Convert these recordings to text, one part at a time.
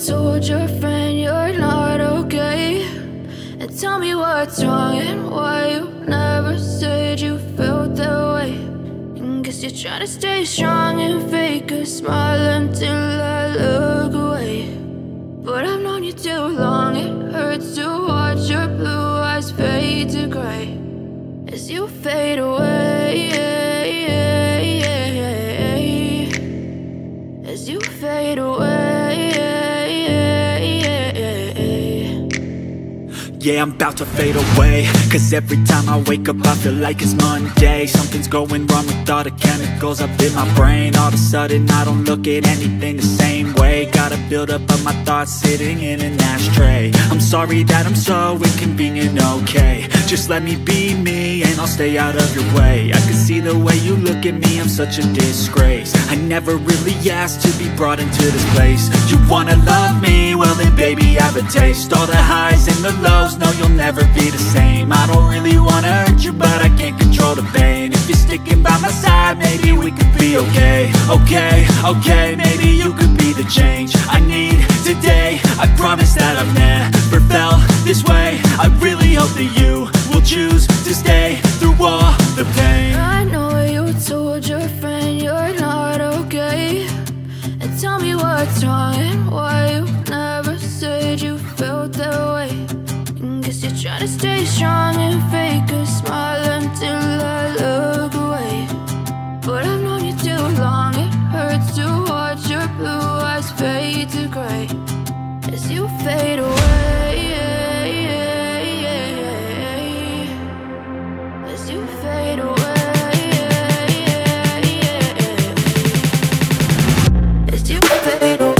told your friend you're not okay? And tell me what's wrong and why you never said you felt that way. And guess you're trying to stay strong and fake a smile until I look away. But I've known you too long, it hurts to watch your blue eyes fade to gray as you fade away, as you fade away. Yeah, I'm about to fade away, cause every time I wake up I feel like it's Monday. Something's going wrong with all the chemicals up in my brain. All of a sudden I don't look at anything the same way. Got a buildup of my thoughts sitting in an ashtray. I'm sorry that I'm so inconvenient, okay? Just let me be me and I'll stay out of your way. I can see the way you look at me, I'm such a disgrace. I never really asked to be brought into this place. You wanna love me? Well then baby have a taste. All the highs and the lows, no, you'll never be the same. I don't really wanna hurt you, but I can't control the pain. If you're sticking by my side, maybe we could be okay. Okay, okay, maybe you could be the change I need today. I promise that I've never felt this way. I really hope that you will choose to stay through all the pain. I know you told your friend you're not okay. And tell me what's wrong and why you never said you felt that way. Guess you're trying to stay strong and fake a smile until I look away. But I've known you too long, it hurts to watch your blue eyes fade to gray as you fade away, as you fade away, as you fade away.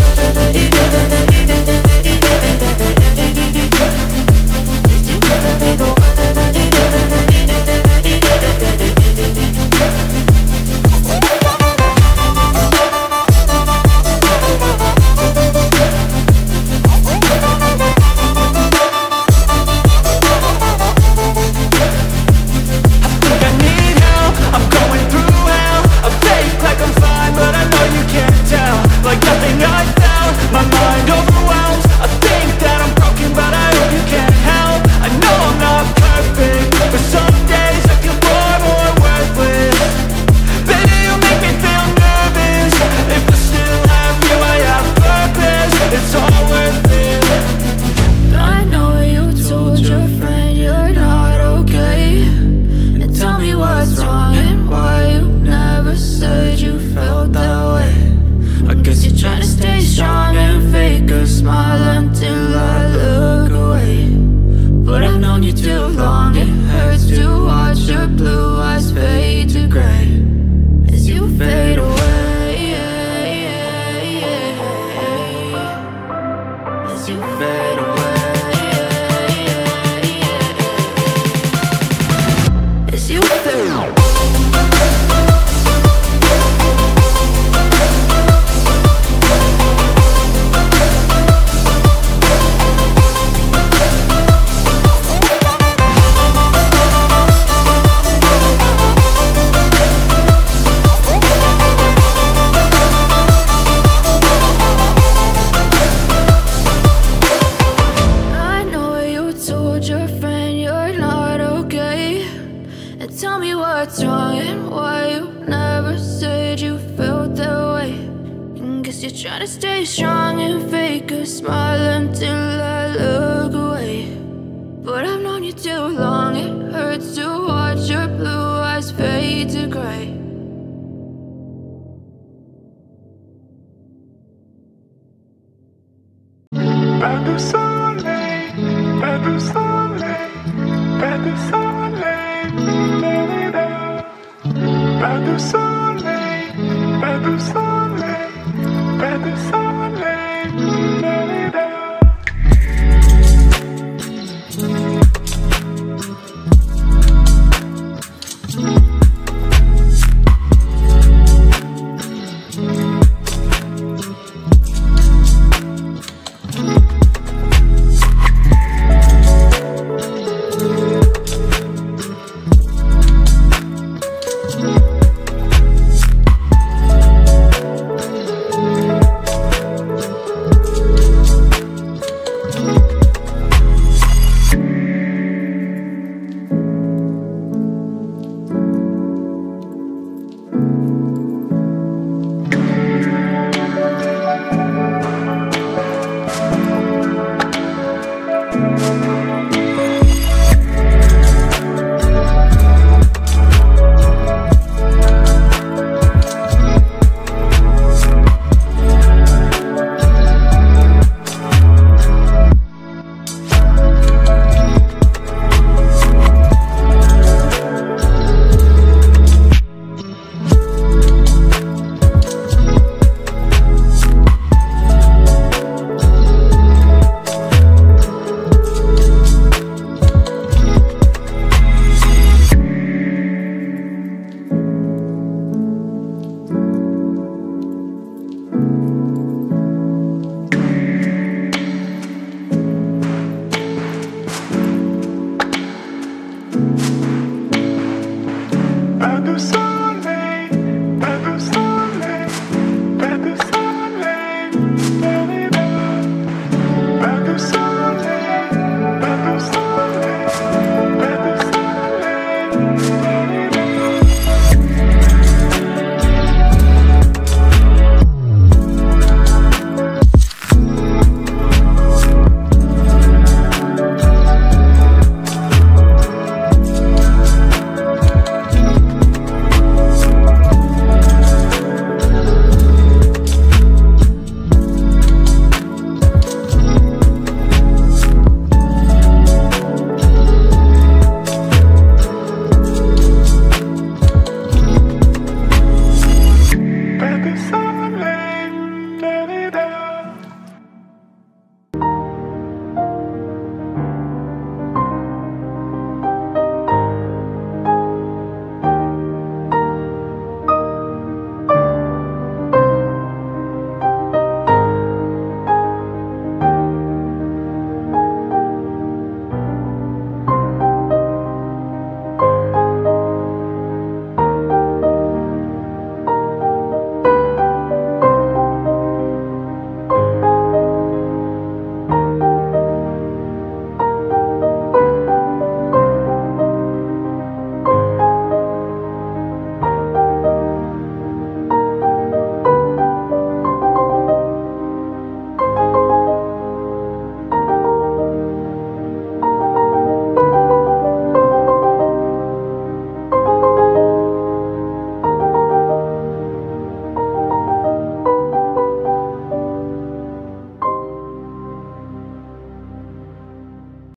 Pas de soleil, pas de soleil, pas de soleil.